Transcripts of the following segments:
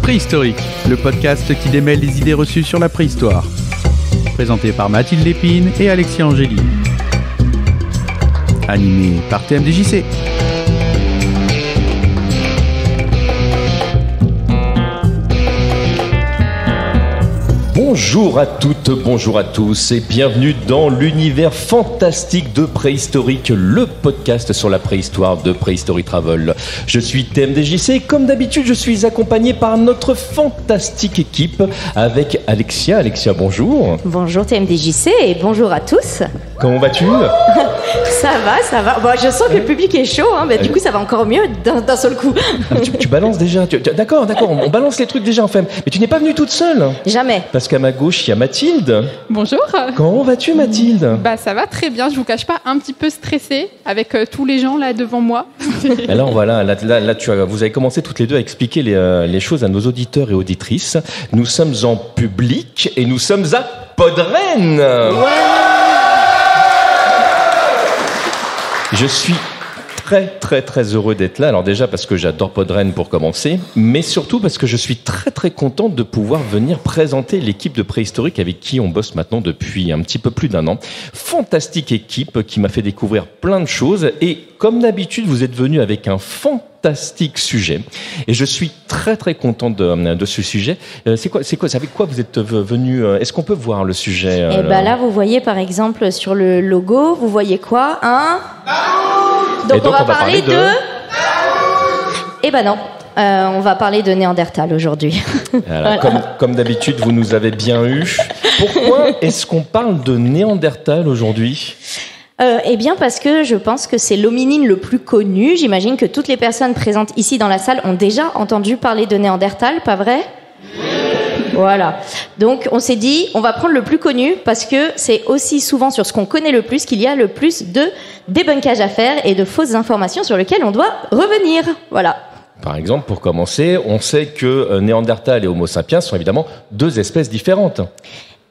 Préhistorique, le podcast qui démêle les idées reçues sur la préhistoire. Présenté par Mathilde Lépine et Alexis Angéli. Animé par TMDJC. Bonjour à toutes, bonjour à tous et bienvenue dans l'univers fantastique de Préhistorique, le podcast sur la préhistoire de Préhistory Travel. Je suis TMDJC et comme d'habitude je suis accompagné par notre fantastique équipe avec Alexia. Alexia, bonjour. Bonjour TMDJC et bonjour à tous. Comment vas-tu ? Ça va. Bon, je sens que le public est chaud, hein, mais du coup ça va encore mieux d'un seul coup. Tu balances déjà, d'accord, on balance les trucs déjà en fait. Mais tu n'es pas venue toute seule ? Jamais. Parce qu'à ma gauche, il y a Mathilde. Bonjour. Comment vas-tu, Mathilde ? Ça va très bien, je vous cache pas, un petit peu stressée avec tous les gens là devant moi. Alors voilà, là vous avez commencé toutes les deux à expliquer les choses à nos auditeurs et auditrices. Nous sommes en public et nous sommes à Podren. Je suis très heureux d'être là. Alors déjà parce que j'adore Podren pour commencer, mais surtout parce que je suis très content de pouvoir venir présenter l'équipe de Préhistorique avec qui on bosse maintenant depuis un petit peu plus d'un an. Fantastique équipe qui m'a fait découvrir plein de choses et comme d'habitude vous êtes venus avec un fantastique sujet et je suis très content de ce sujet. C'est quoi avec quoi vous êtes venus? Est-ce qu'on peut voir le sujet? Là vous voyez par exemple sur le logo, vous voyez quoi? Donc on va parler de... non, on va parler de Néandertal aujourd'hui. Voilà. Comme d'habitude, vous nous avez bien eu. Pourquoi est-ce qu'on parle de Néandertal aujourd'hui ? Parce que je pense que c'est l'hominine le plus connu. J'imagine que toutes les personnes présentes ici dans la salle ont déjà entendu parler de Néandertal, pas vrai ? Voilà. Donc, on s'est dit, on va prendre le plus connu parce que c'est aussi souvent sur ce qu'on connaît le plus qu'il y a le plus de débunkage à faire et de fausses informations sur lesquelles on doit revenir. Voilà. Par exemple, pour commencer, on sait que Néandertal et Homo sapiens sont évidemment deux espèces différentes.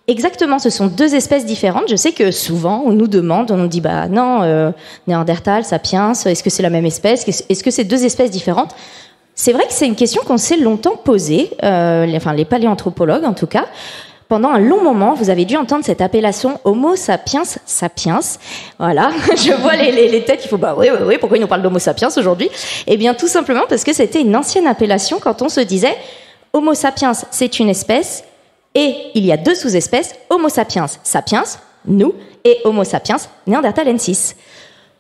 Exactement, ce sont deux espèces différentes. Je sais que souvent, on nous demande, on nous dit, Néandertal, sapiens, est-ce que c'est la même espèce ? Est-ce que c'est deux espèces différentes ? C'est vrai que c'est une question qu'on s'est longtemps posée, les paléanthropologues en tout cas. Pendant un long moment, vous avez dû entendre cette appellation Homo sapiens sapiens. Voilà, je vois les têtes, il faut oui, pourquoi ils nous parlent d'Homo sapiens aujourd'hui ? Eh bien, tout simplement parce que c'était une ancienne appellation quand on se disait Homo sapiens, c'est une espèce, et il y a deux sous-espèces, Homo sapiens sapiens, nous, et Homo sapiens néandertalensis.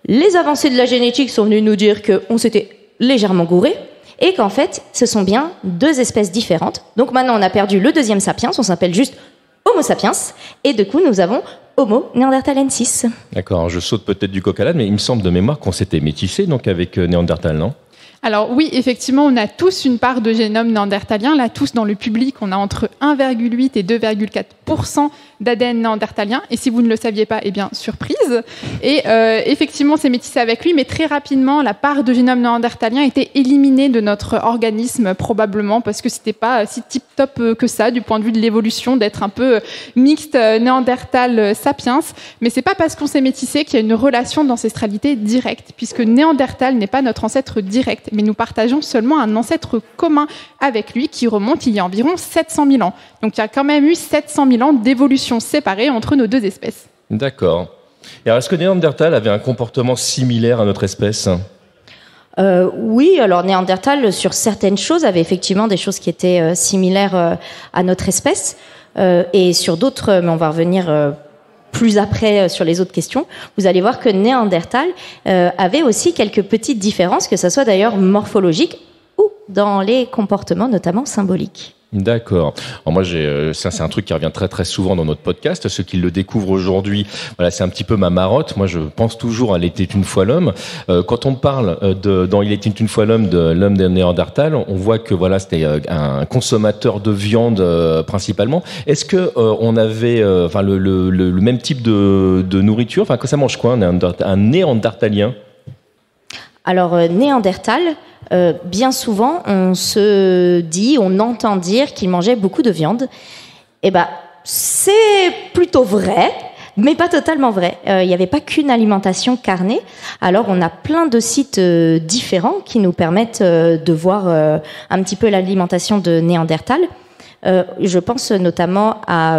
Les avancées de la génétique sont venues nous dire qu'on s'était légèrement gouré, et qu'en fait, ce sont bien deux espèces différentes. Donc maintenant, on a perdu le deuxième sapiens, on s'appelle juste Homo sapiens, et du coup, nous avons Homo néandertalensis. D'accord, je saute peut-être du coq à l'âne, mais il me semble de mémoire qu'on s'était métissé donc avec Néandertal, non ? Alors oui, effectivement, on a tous une part de génome néandertalien. Là, tous dans le public, on a entre 1,8 et 2,4% d'ADN néandertalien. Et si vous ne le saviez pas, surprise. Et effectivement, on s'est métissé avec lui, mais très rapidement, la part de génome néandertalien était éliminée de notre organisme, probablement parce que c'était pas si tip-top que ça, du point de vue de l'évolution, d'être un peu mixte Néandertal-sapiens. Mais c'est pas parce qu'on s'est métissé qu'il y a une relation d'ancestralité directe, puisque Néandertal n'est pas notre ancêtre direct, mais nous partageons seulement un ancêtre commun avec lui qui remonte il y a environ 700 000 ans. Donc il y a quand même eu 700 000 ans d'évolution séparée entre nos deux espèces. D'accord. Et alors, est-ce que Néandertal avait un comportement similaire à notre espèce ? Oui, alors Néandertal, sur certaines choses, avait effectivement des choses qui étaient similaires à notre espèce. Et sur d'autres, mais on va revenir plus après sur les autres questions, vous allez voir que Néandertal avait aussi quelques petites différences, que ce soit d'ailleurs morphologiques ou dans les comportements, notamment symboliques. D'accord. Alors moi, ça c'est un truc qui revient très souvent dans notre podcast. Ceux qui le découvrent aujourd'hui, voilà, c'est un petit peu ma marotte. Moi, je pense toujours à Il était une fois l'homme. Quand on parle dans Il était une fois l'homme de l'homme de Néandertal, on voit que voilà, c'était un consommateur de viande principalement. Est-ce que on avait, le même type de nourriture ? Enfin, que ça mange quoi un néandertalien ? Alors Néandertal. Bien souvent, on entend dire qu'il mangeait beaucoup de viande. C'est plutôt vrai, mais pas totalement vrai. Il n'y avait pas qu'une alimentation carnée. Alors, on a plein de sites différents qui nous permettent de voir un petit peu l'alimentation de Néandertal. Je pense notamment à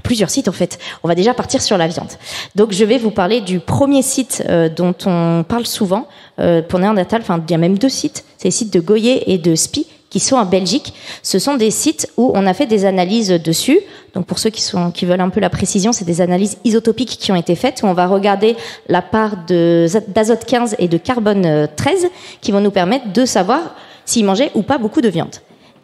plusieurs sites en fait. On va déjà partir sur la viande. Donc je vais vous parler du premier site dont on parle souvent pour Néandertal. Enfin, il y a même 2 sites. C'est les sites de Goyer et de Spie qui sont en Belgique. Ce sont des sites où on a fait des analyses dessus. Donc pour ceux qui veulent un peu la précision, c'est des analyses isotopiques qui ont été faites où on va regarder la part d'azote 15 et de carbone 13 qui vont nous permettre de savoir s'ils mangeaient ou pas beaucoup de viande.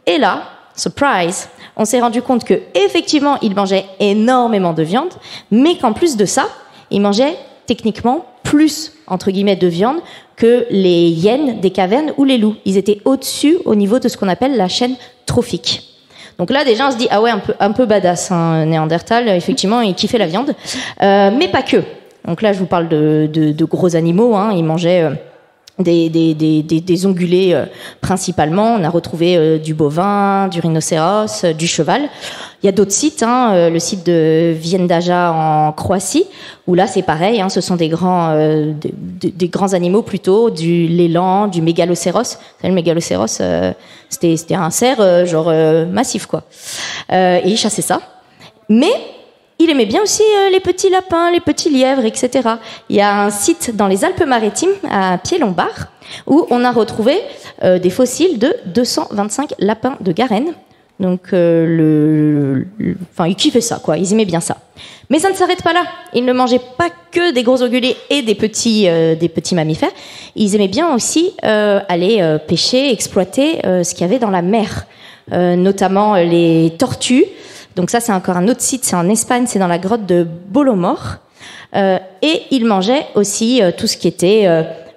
Et là, surprise, on s'est rendu compte que effectivement, ils mangeaient énormément de viande, mais qu'en plus de ça, ils mangeaient techniquement plus entre guillemets de viande que les hyènes des cavernes ou les loups. Ils étaient au-dessus au niveau de ce qu'on appelle la chaîne trophique. Donc là, déjà, on se dit ah ouais, un peu badass, hein, Néandertal. Effectivement, il kiffait la viande, mais pas que. Donc là, je vous parle de gros animaux. Hein, ils mangeaient des ongulés principalement. On a retrouvé du bovin, du rhinocéros, du cheval. Il y a d'autres sites, hein, le site de Viendaja en Croatie, où là c'est pareil, hein, ce sont des grands animaux plutôt, du l'élan, du mégalocéros. Le mégalocéros, c'était un cerf massif quoi. Et il chassait ça. Mais il aimait bien aussi les petits lapins, les petits lièvres, etc. Il y a un site dans les Alpes-Maritimes, à Pied-Lombard, où on a retrouvé des fossiles de 225 lapins de Garenne. Donc, ils kiffaient ça, quoi. Ils aimaient bien ça. Mais ça ne s'arrête pas là. Ils ne mangeaient pas que des gros ongulés et des petits mammifères. Ils aimaient bien aussi aller pêcher, exploiter ce qu'il y avait dans la mer, notamment les tortues. Donc ça, c'est encore un autre site, c'est en Espagne, c'est dans la grotte de Bolomor. Et ils mangeaient aussi tout ce qui était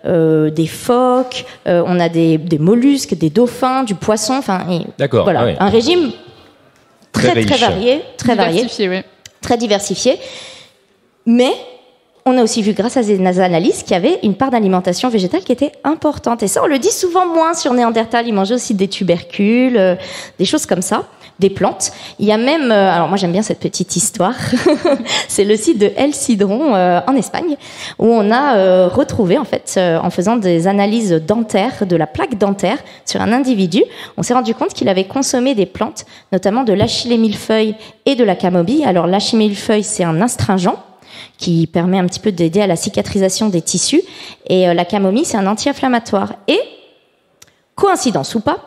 des phoques, on a des mollusques, des dauphins, du poisson. D'accord. Voilà, ouais. Un régime très varié, Diversifié, oui. très diversifié. Mais on a aussi vu, grâce à ces analyses, qu'il y avait une part d'alimentation végétale qui était importante. Et ça, on le dit souvent moins sur Néandertal. Ils mangeaient aussi des tubercules, des choses comme ça. Des plantes. Il y a même, alors moi j'aime bien cette petite histoire, c'est le site de El Cidron en Espagne, où on a retrouvé en fait, en faisant des analyses dentaires, de la plaque dentaire sur un individu, on s'est rendu compte qu'il avait consommé des plantes, notamment de l'achillée millefeuille et de la camomille. Alors l'achillée millefeuille, c'est un astringent qui permet un petit peu d'aider à la cicatrisation des tissus, et la camomille, c'est un anti-inflammatoire. Et, coïncidence ou pas,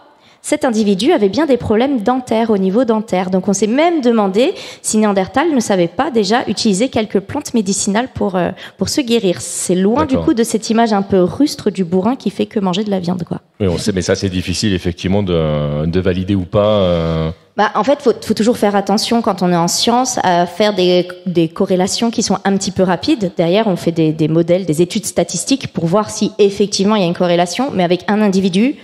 cet individu avait bien des problèmes dentaires, au niveau dentaire. Donc on s'est même demandé si Néandertal ne savait pas déjà utiliser quelques plantes médicinales pour se guérir. C'est loin du coup de cette image un peu rustre du bourrin qui fait que manger de la viande, quoi. Oui, on sait, mais ça c'est difficile effectivement de valider ou pas. En fait, faut toujours faire attention quand on est en science à faire des corrélations qui sont un petit peu rapides. Derrière, on fait des modèles, des études statistiques pour voir si effectivement il y a une corrélation, mais avec un individu,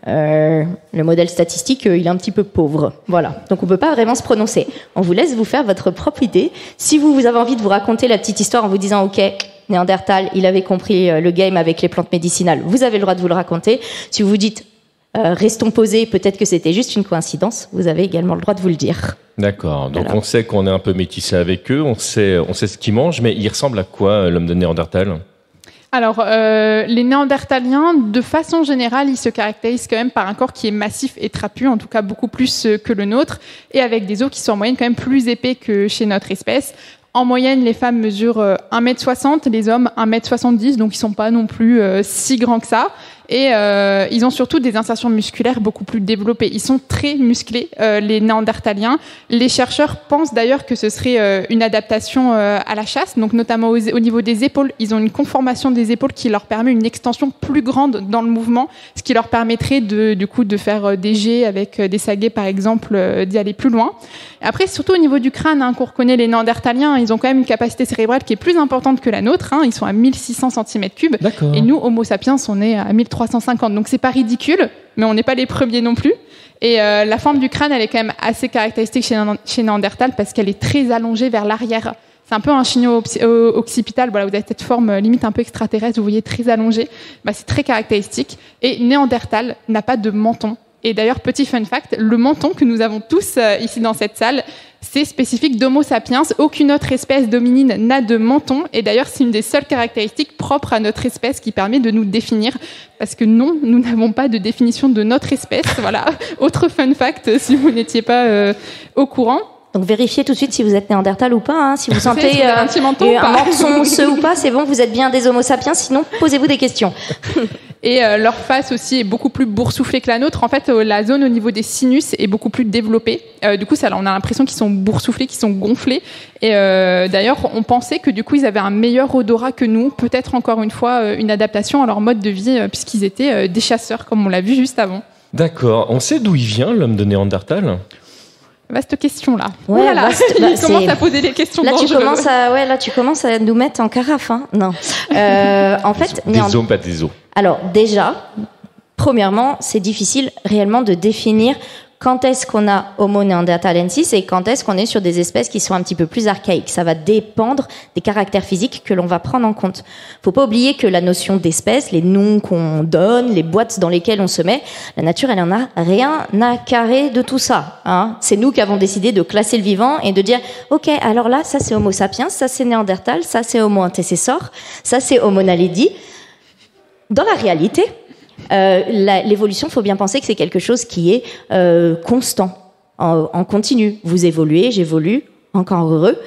le modèle statistique, il est un petit peu pauvre. Voilà. Donc on peut pas vraiment se prononcer. On vous laisse vous faire votre propre idée. Si vous avez envie de vous raconter la petite histoire en vous disant, OK, Néandertal, il avait compris le game avec les plantes médicinales, vous avez le droit de vous le raconter. Si vous vous dites, restons posés, peut-être que c'était juste une coïncidence, vous avez également le droit de vous le dire. D'accord. Donc voilà. On sait qu'on est un peu métissé avec eux, on sait ce qu'ils mangent, mais il ressemble à quoi l'homme de Néandertal ? Alors, les Néandertaliens, de façon générale, ils se caractérisent quand même par un corps qui est massif et trapu, en tout cas beaucoup plus que le nôtre, et avec des os qui sont en moyenne quand même plus épais que chez notre espèce. En moyenne, les femmes mesurent 1m60, les hommes 1m70, donc ils sont pas non plus si grands que ça. Et ils ont surtout des insertions musculaires beaucoup plus développées. Ils sont très musclés, les Néandertaliens. Les chercheurs pensent d'ailleurs que ce serait une adaptation à la chasse, donc notamment au niveau des épaules. Ils ont une conformation des épaules qui leur permet une extension plus grande dans le mouvement, ce qui leur permettrait du coup de faire des jets avec des saguets par exemple, d'y aller plus loin. Après, surtout au niveau du crâne, qu'on reconnaît les Néandertaliens, ils ont quand même une capacité cérébrale qui est plus importante que la nôtre. Ils sont à 1600 cm3. D'accord. Et nous, Homo sapiens, on est à 1350. Donc c'est pas ridicule, mais on n'est pas les premiers non plus. Et la forme du crâne, elle est quand même assez caractéristique chez Néandertal parce qu'elle est très allongée vers l'arrière. C'est un peu un chigno-occipital. Voilà, vous avez cette forme limite un peu extraterrestre, vous voyez, très allongée. C'est très caractéristique. Et Néandertal n'a pas de menton Et d'ailleurs, petit fun fact, le menton que nous avons tous ici dans cette salle, c'est spécifique d'Homo sapiens. Aucune autre espèce d'hominine n'a de menton. Et d'ailleurs, c'est une des seules caractéristiques propres à notre espèce qui permet de nous définir. Parce que non, nous n'avons pas de définition de notre espèce. Voilà, autre fun fact si vous n'étiez pas au courant. Donc vérifiez tout de suite si vous êtes néandertal ou pas. Hein. Si vous sentez un petit menton un menton osseux ou pas, c'est bon, vous êtes bien des Homo sapiens. Sinon, posez-vous des questions. Et leur face aussi est beaucoup plus boursouflée que la nôtre. En fait, la zone au niveau des sinus est beaucoup plus développée. Du coup, on a l'impression qu'ils sont boursouflés, qu'ils sont gonflés. Et d'ailleurs, on pensait que du coup, ils avaient un meilleur odorat que nous. Peut-être encore une fois une adaptation à leur mode de vie, puisqu'ils étaient des chasseurs, comme on l'a vu juste avant. D'accord. On sait d'où il vient, l'homme de Néandertal ? Vaste question là. Ouais, voilà. Il commence à poser des questions là, dangereuses. Là, tu commences à nous mettre en carafe. Hein. Non. En fait, des os, pas des os. Alors déjà, premièrement, c'est difficile réellement de définir quand est-ce qu'on a Homo neanderthalensis et quand est-ce qu'on est sur des espèces qui sont un petit peu plus archaïques. Ça va dépendre des caractères physiques que l'on va prendre en compte. Faut pas oublier que la notion d'espèce, les noms qu'on donne, les boîtes dans lesquelles on se met, la nature, elle en a rien à carrer de tout ça. Hein. C'est nous qui avons décidé de classer le vivant et de dire, ok, alors là, ça c'est Homo sapiens, ça c'est Néandertal, ça c'est Homo antecessor, ça c'est Homo naledi. Dans la réalité, l'évolution, il faut bien penser que c'est quelque chose qui est constant, en continu. Vous évoluez, j'évolue, encore heureux,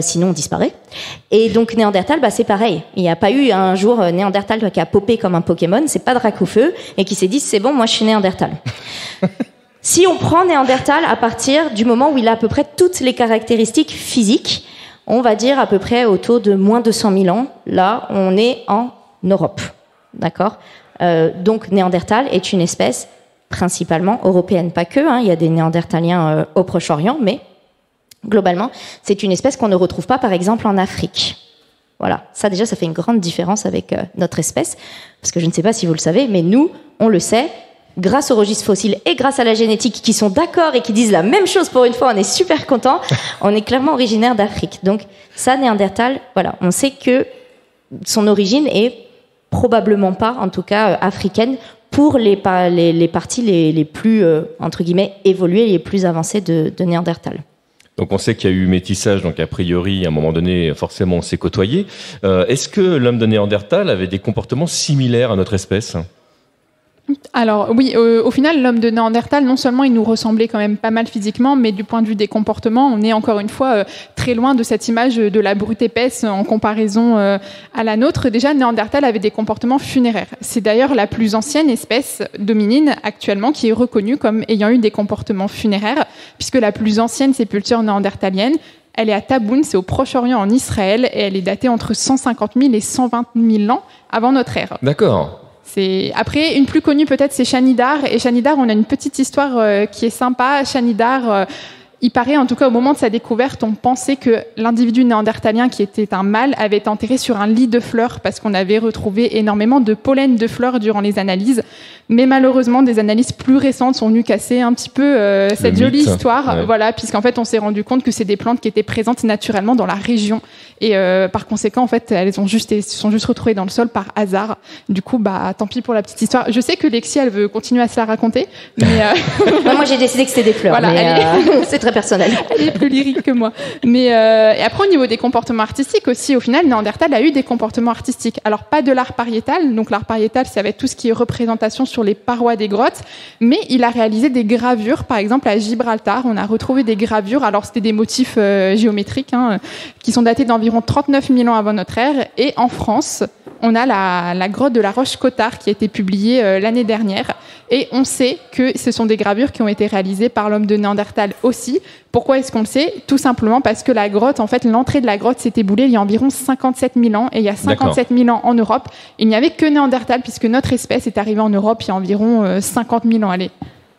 sinon on disparaît. Et donc Néandertal, c'est pareil. Il n'y a pas eu un jour Néandertal qui a popé comme un Pokémon, c'est pas Dracofeu, et qui s'est dit c'est bon, moi je suis Néandertal. Si on prend Néandertal à partir du moment où il a à peu près toutes les caractéristiques physiques, on va dire à peu près autour de moins de 100 000 ans, là on est en Europe. D'accord ? Donc Néandertal est une espèce principalement européenne, pas que, hein, il y a des Néandertaliens au Proche-Orient, mais globalement, c'est une espèce qu'on ne retrouve pas, par exemple, en Afrique. Voilà, ça déjà, ça fait une grande différence avec notre espèce, parce que je ne sais pas si vous le savez, mais nous, on le sait, grâce aux registres fossiles et grâce à la génétique qui sont d'accord et qui disent la même chose pour une fois, on est super contents, on est clairement originaire d'Afrique. Donc ça, Néandertal, voilà, on sait que son origine est probablement pas, en tout cas africaine, pour les parties les plus, entre guillemets, évoluées, les plus avancées de Néandertal. Donc on sait qu'il y a eu métissage, donc a priori, à un moment donné, forcément, on s'est côtoyé. Est-ce que l'homme de Néandertal avait des comportements similaires à notre espèce ? Alors oui, au final, l'homme de Néandertal, non seulement il nous ressemblait quand même pas mal physiquement, mais du point de vue des comportements, on est encore une fois très loin de cette image de la brute épaisse en comparaison à la nôtre. Déjà, Néandertal avait des comportements funéraires. C'est d'ailleurs la plus ancienne espèce d'hominine actuellement qui est reconnue comme ayant eu des comportements funéraires, puisque la plus ancienne sépulture néandertalienne, elle est à Taboun, c'est au Proche-Orient en Israël, et elle est datée entre 150 000 et 120 000 ans avant notre ère. D'accord. Après, une plus connue peut-être, c'est Shanidar. Et Shanidar, on a une petite histoire qui est sympa. Shanidar, il paraît, en tout cas au moment de sa découverte, on pensait que l'individu néandertalien, qui était un mâle, avait été enterré sur un lit de fleurs parce qu'on avait retrouvé énormément de pollen de fleurs durant les analyses. Mais malheureusement, des analyses plus récentes sont venues casser un petit peu cette jolie histoire. Ouais. Voilà, puisqu'en fait, on s'est rendu compte que c'est des plantes qui étaient présentes naturellement dans la région. Et par conséquent, en fait, elles sont juste retrouvées dans le sol par hasard. Du coup, tant pis pour la petite histoire. Je sais que Lexi, elle veut continuer à se la raconter. Mais moi, j'ai décidé que c'était des fleurs. Voilà, mais c'est très personnel. Elle est plus lyrique que moi. Mais et après, au niveau des comportements artistiques aussi, au final, Néandertal a eu des comportements artistiques. Alors, pas de l'art pariétal. Donc, l'art pariétal, ça va être tout ce qui est représentation sur les parois des grottes. Mais il a réalisé des gravures. Par exemple, à Gibraltar, on a retrouvé des gravures. Alors, c'était des motifs géométriques qui sont datés d'environ 39 000 ans avant notre ère. Et en France, on a la grotte de la Roche-Cotard qui a été publiée l'année dernière. Et on sait que ce sont des gravures qui ont été réalisées par l'homme de Néandertal aussi. Pourquoi est-ce qu'on le sait ? Tout simplement parce que la grotte, en fait, l'entrée de la grotte s'est éboulée il y a environ 57 000 ans. Et il y a 57 000 ans en Europe, il n'y avait que Néandertal puisque notre espèce est arrivée en Europe il y a environ 50 000 ans. Allez,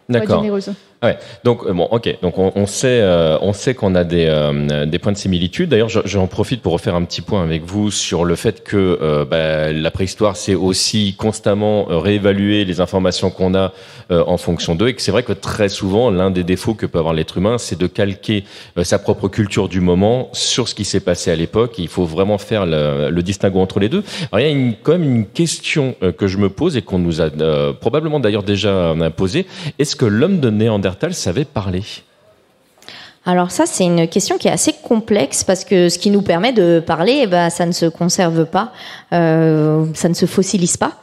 d'accord. Généreuse. Ouais. Donc bon, ok. Donc on sait qu'on a des points de similitude. D'ailleurs, j'en profite pour refaire un petit point avec vous sur le fait que la préhistoire, c'est aussi constamment réévaluer les informations qu'on a en fonction d'eux, et que c'est vrai que très souvent, l'un des défauts que peut avoir l'être humain, c'est de calquer sa propre culture du moment sur ce qui s'est passé à l'époque. Il faut vraiment faire le distinguo entre les deux. Alors, il y a quand même une question que je me pose et qu'on nous a probablement d'ailleurs déjà posée. Est-ce que l'homme de Néandertal savait parler? Alors ça, c'est une question qui est assez complexe parce que ce qui nous permet de parler, ça ne se conserve pas, ça ne se fossilise pas.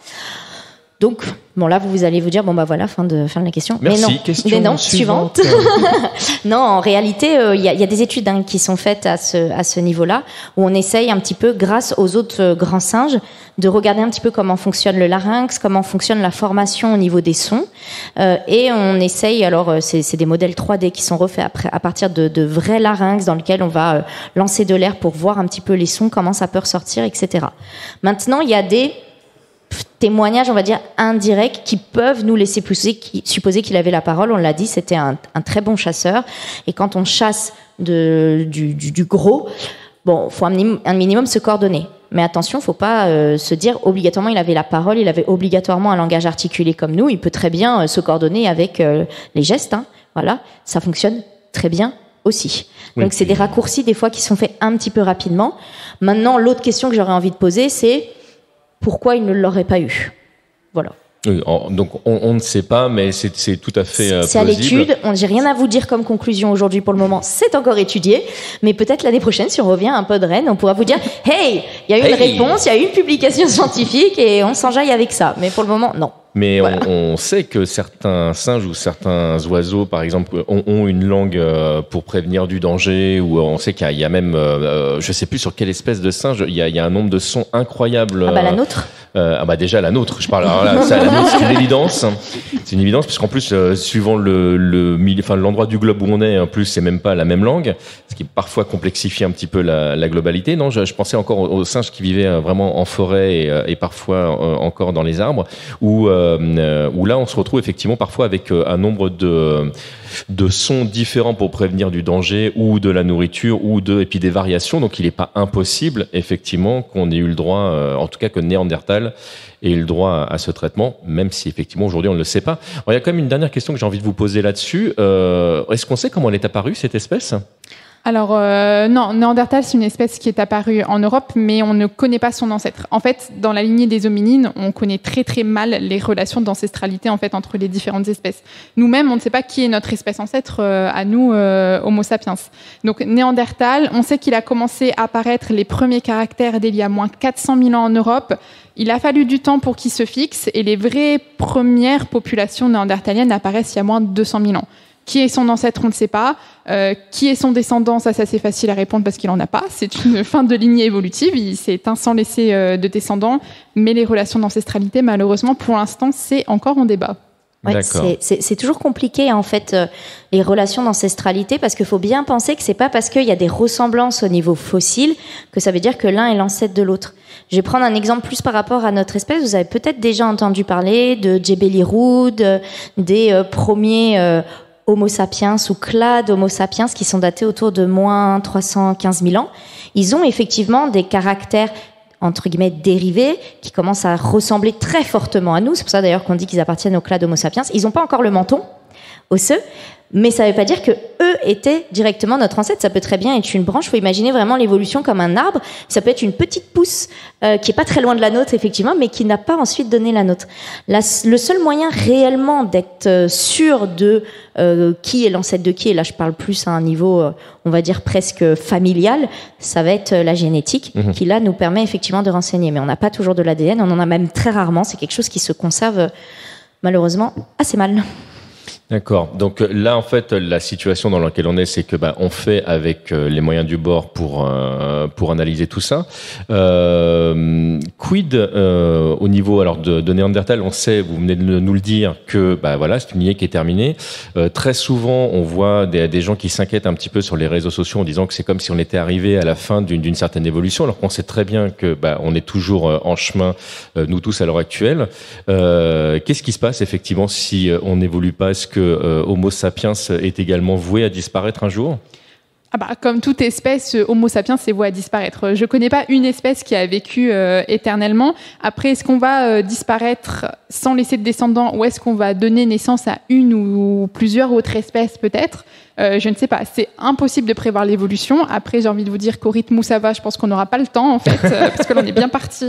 Donc, bon là, vous allez vous dire, voilà, fin de la question. Merci, mais non, question suivante. Non, en réalité, il y a des études qui sont faites à ce niveau-là, où on essaye un petit peu, grâce aux autres grands singes, de regarder un petit peu comment fonctionne le larynx, comment fonctionne la formation au niveau des sons. Et on essaye, alors c'est des modèles 3D qui sont refaits à partir de vrais larynx dans lesquels on va lancer de l'air pour voir un petit peu les sons, comment ça peut ressortir, etc. Maintenant, il y a des témoignages, on va dire, indirects qui peuvent nous laisser supposer qu'il avait la parole. On l'a dit, c'était un très bon chasseur. Et quand on chasse du gros, faut un minimum se coordonner. Mais attention, faut pas se dire obligatoirement il avait la parole, il avait obligatoirement un langage articulé comme nous. Il peut très bien se coordonner avec les gestes. Voilà, ça fonctionne très bien aussi. Oui. Donc c'est des raccourcis des fois qui sont faits un petit peu rapidement. Maintenant, l'autre question que j'aurais envie de poser, c'est pourquoi il ne l'aurait pas eu? Voilà. Oui, donc on ne sait pas, mais c'est tout à fait plausible. C'est à l'étude. J'ai rien à vous dire comme conclusion aujourd'hui pour le moment. C'est encore étudié, mais peut-être l'année prochaine, si on revient à un pod Rennes, on pourra vous dire hey, il y a eu une réponse, il y a eu une publication scientifique et on s'enjaille avec ça. Mais pour le moment, non. Mais voilà. on sait que certains singes ou certains oiseaux, par exemple, ont une langue pour prévenir du danger, ou on sait qu'il y a même, je sais plus sur quelle espèce de singe, il y a un nombre de sons incroyables. La nôtre. Déjà la nôtre. Je parle. Alors là, ça, la nôtre, c'est une évidence. C'est une évidence puisqu'en plus, suivant l'endroit du globe où on est, en plus, c'est même pas la même langue, ce qui parfois complexifie un petit peu la globalité. Non, je pensais encore aux singes qui vivaient vraiment en forêt et parfois encore dans les arbres, où là, on se retrouve effectivement parfois avec un nombre de sons différents pour prévenir du danger ou de la nourriture et puis des variations. Donc, il n'est pas impossible, effectivement, qu'on ait eu le droit, en tout cas que Néandertal ait eu le droit à ce traitement, même si effectivement aujourd'hui on ne le sait pas. Alors, il y a quand même une dernière question que j'ai envie de vous poser là-dessus. Est-ce qu'on sait comment elle est apparue, cette espèce ? Alors non, Néandertal, c'est une espèce qui est apparue en Europe, mais on ne connaît pas son ancêtre. En fait, dans la lignée des hominines, on connaît très très mal les relations d'ancestralité en fait entre les différentes espèces. Nous-mêmes, on ne sait pas qui est notre espèce ancêtre à nous, Homo sapiens. Donc Néandertal, on sait qu'il a commencé à apparaître les premiers caractères dès il y a moins 400 000 ans en Europe. Il a fallu du temps pour qu'il se fixe, et les vraies premières populations néandertaliennes apparaissent il y a moins de 200 000 ans. Qui est son ancêtre, on ne sait pas. Qui est son descendant, ça c'est assez facile à répondre parce qu'il n'en a pas. C'est une fin de lignée évolutive. C'est un sans laisser de descendants. Mais les relations d'ancestralité, malheureusement, pour l'instant, c'est encore en débat. Ouais, c'est toujours compliqué en fait les relations d'ancestralité, parce qu'il faut bien penser que c'est pas parce qu'il y a des ressemblances au niveau fossile que ça veut dire que l'un est l'ancêtre de l'autre. Je vais prendre un exemple plus par rapport à notre espèce. Vous avez peut-être déjà entendu parler de Djebel Irhoud, des premiers Homo sapiens ou clades Homo sapiens qui sont datés autour de moins 315 000 ans. Ils ont effectivement des caractères entre guillemets dérivés qui commencent à ressembler très fortement à nous. C'est pour ça d'ailleurs qu'on dit qu'ils appartiennent au clade Homo sapiens. Ils n'ont pas encore le menton osseux, mais ça ne veut pas dire que eux étaient directement notre ancêtre. Ça peut très bien être une branche. Il faut imaginer vraiment l'évolution comme un arbre. Ça peut être une petite pousse qui est pas très loin de la nôtre, effectivement, mais qui n'a pas ensuite donné la nôtre. Le seul moyen réellement d'être sûr de qui est l'ancêtre de qui, et là je parle plus à un niveau, on va dire presque familial, ça va être la génétique, qui là nous permet effectivement de renseigner. Mais on n'a pas toujours de l'ADN, on en a même très rarement. C'est quelque chose qui se conserve malheureusement assez mal. D'accord. Donc là, en fait, la situation dans laquelle on est, c'est que on fait avec les moyens du bord pour analyser tout ça. Quid au niveau alors de Néandertal, on sait, vous venez de nous le dire, que voilà, c'est une lignée qui est terminée. Très souvent, on voit des gens qui s'inquiètent un petit peu sur les réseaux sociaux en disant que c'est comme si on était arrivé à la fin d'une certaine évolution, alors qu'on sait très bien que on est toujours en chemin, nous tous à l'heure actuelle. Qu'est-ce qui se passe effectivement si on n'évolue pas? Est-ce que que Homo sapiens est également voué à disparaître un jour ? Comme toute espèce, Homo sapiens est voué à disparaître. Je ne connais pas une espèce qui a vécu éternellement. Après, est-ce qu'on va disparaître sans laisser de descendants ou est-ce qu'on va donner naissance à une ou plusieurs autres espèces peut-être ? Je ne sais pas. C'est impossible de prévoir l'évolution. Après, j'ai envie de vous dire qu'au rythme où ça va, je pense qu'on n'aura pas le temps en fait, parce que là, on est bien parti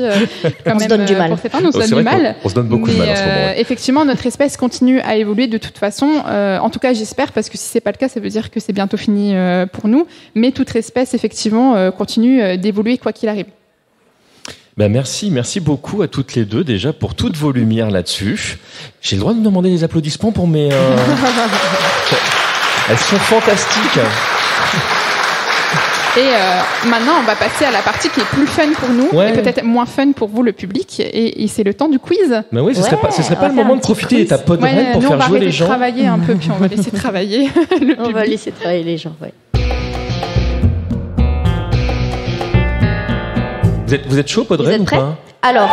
quand on même. Se donne du mal. Pour certains, on se donne du mal. On se donne beaucoup de mal en ce moment. Effectivement, notre espèce continue à évoluer de toute façon. En tout cas, j'espère, parce que si c'est pas le cas, ça veut dire que c'est bientôt fini pour nous. Mais toute espèce, effectivement, continue d'évoluer quoi qu'il arrive. Merci beaucoup à toutes les deux déjà pour toutes vos lumières là-dessus. J'ai le droit de demander des applaudissements pour mes... Elles sont fantastiques. Et maintenant, on va passer à la partie qui est plus fun pour nous et peut-être moins fun pour vous, le public. Et c'est le temps du quiz. Mais oui, ce serait pas le moment de profiter de ta Podren pour faire jouer les gens. On va travailler un peu, puis on va laisser travailler le public. On va laisser travailler les gens, ouais. Vous êtes chaud, Podren, ou pas ? Alors,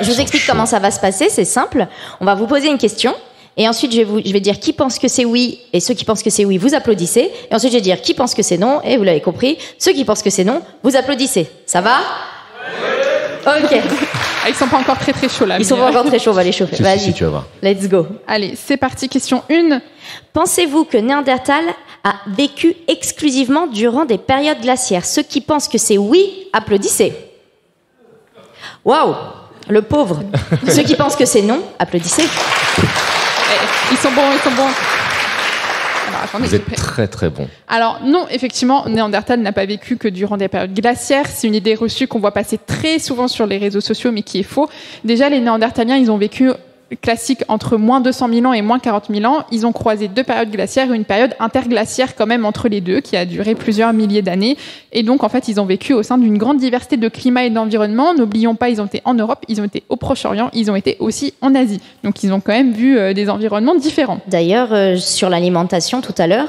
je vous explique comment ça va se passer. C'est simple. On va vous poser une question. Et ensuite, je vais dire qui pense que c'est oui, et ceux qui pensent que c'est oui, vous applaudissez. Et ensuite, je vais dire qui pense que c'est non, et vous l'avez compris, ceux qui pensent que c'est non, vous applaudissez. Ça va ? Ok. Ils sont pas encore très très chauds là. Ils sont pas encore très chauds, on va les chauffer. Vas-y, si, tu vas voir. Let's go. Allez, c'est parti, question 1. Pensez-vous que Néandertal a vécu exclusivement durant des périodes glaciaires ? Ceux qui pensent que c'est oui, applaudissez. Waouh, le pauvre. Ceux qui pensent que c'est non, applaudissez. Ils sont bons. Alors, attendez, vous êtes très très bons. Alors non, effectivement, Néandertal n'a pas vécu que durant des périodes glaciaires. C'est une idée reçue qu'on voit passer très souvent sur les réseaux sociaux, mais qui est faux. Déjà, les Néandertaliens, ils ont vécu classique entre moins 200 000 ans et moins 40 000 ans. Ils ont croisé 2 périodes glaciaires et une période interglaciaire quand même entre les deux, qui a duré plusieurs milliers d'années. Et donc, en fait, ils ont vécu au sein d'une grande diversité de climats et d'environnements. N'oublions pas, ils ont été en Europe, ils ont été au Proche-Orient, ils ont été aussi en Asie. Donc, ils ont quand même vu des environnements différents. D'ailleurs, sur l'alimentation, tout à l'heure,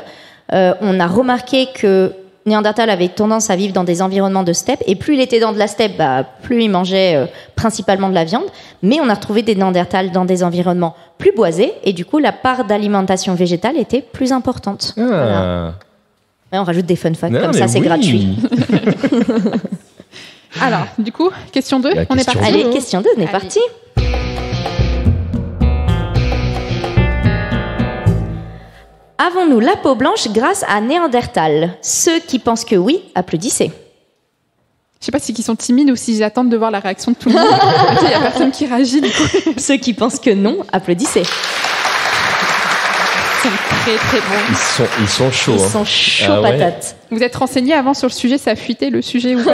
on a remarqué que Néandertal avait tendance à vivre dans des environnements de steppe, et plus il était dans de la steppe, plus il mangeait principalement de la viande, mais on a retrouvé des Néandertals dans des environnements plus boisés, et du coup la part d'alimentation végétale était plus importante. Voilà. Et on rajoute des fun facts, comme ça c'est gratuit. Alors, du coup, question 2, on est parti. Allez, question 2, on est parti. Avons-nous la peau blanche grâce à Néandertal ? Ceux qui pensent que oui, applaudissez. Je sais pas si ils sont timides ou s'ils attendent de voir la réaction de tout le monde. Il n'y a personne qui réagit du coup. Ceux qui pensent que non, applaudissez. Ils sont très très bons. Ils sont chauds. Ils sont chauds patates. Vous êtes renseignés avant sur le sujet, ça a fuité le sujet ou pas?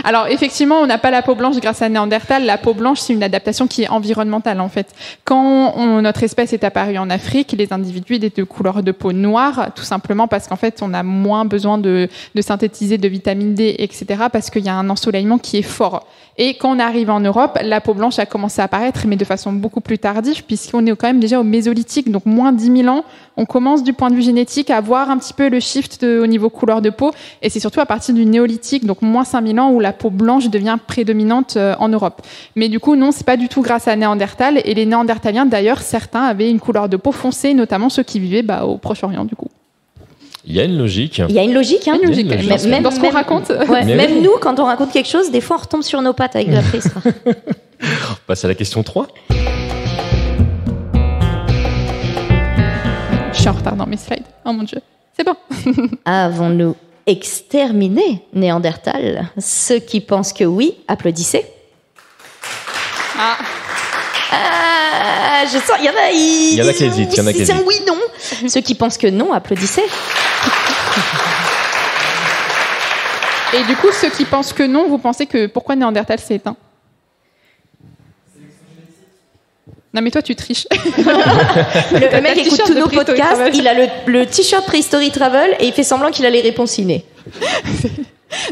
Alors effectivement, on n'a pas la peau blanche grâce à Néandertal. La peau blanche, c'est une adaptation qui est environnementale en fait. Quand notre espèce est apparue en Afrique, les individus étaient de couleur de peau noire, tout simplement parce qu'en fait, on a moins besoin de synthétiser de vitamine D, etc. parce qu'il y a un ensoleillement qui est fort. Et quand on arrive en Europe, la peau blanche a commencé à apparaître, mais de façon beaucoup plus tardive, puisqu'on est quand même déjà au Mésolithique, donc moins 10 000 ans. On commence du point de vue génétique à voir un petit peu le shift au niveau couleur de peau. Et c'est surtout à partir du Néolithique, donc moins 5 000 ans, où la peau blanche devient prédominante en Europe. Mais du coup, non, c'est pas du tout grâce à Néandertal. Et les Néandertaliens, d'ailleurs, certains avaient une couleur de peau foncée, notamment ceux qui vivaient au Proche-Orient, du coup. Il y a une logique. Il y a une logique, hein. Une logique. Même dans ce qu'on raconte. Ouais, même oui. Nous, quand on raconte quelque chose, des fois, on retombe sur nos pattes avec de la préhistoire. On passe à la question 3. Je suis en retard dans mes slides. Oh mon Dieu. C'est bon. Avons-nous exterminé Néandertal ? Ceux qui pensent que oui, applaudissez. Je sens, il y en a qui hésitent. C'est un oui, non. Ceux qui pensent que non, applaudissez. Et du coup, ceux qui pensent que non, vous pensez que pourquoi Néandertal s'est éteint ? Non mais toi tu triches. Le mec écoute tous nos podcasts, il a le t-shirt Prehistory Travel et il fait semblant qu'il a les réponses innées.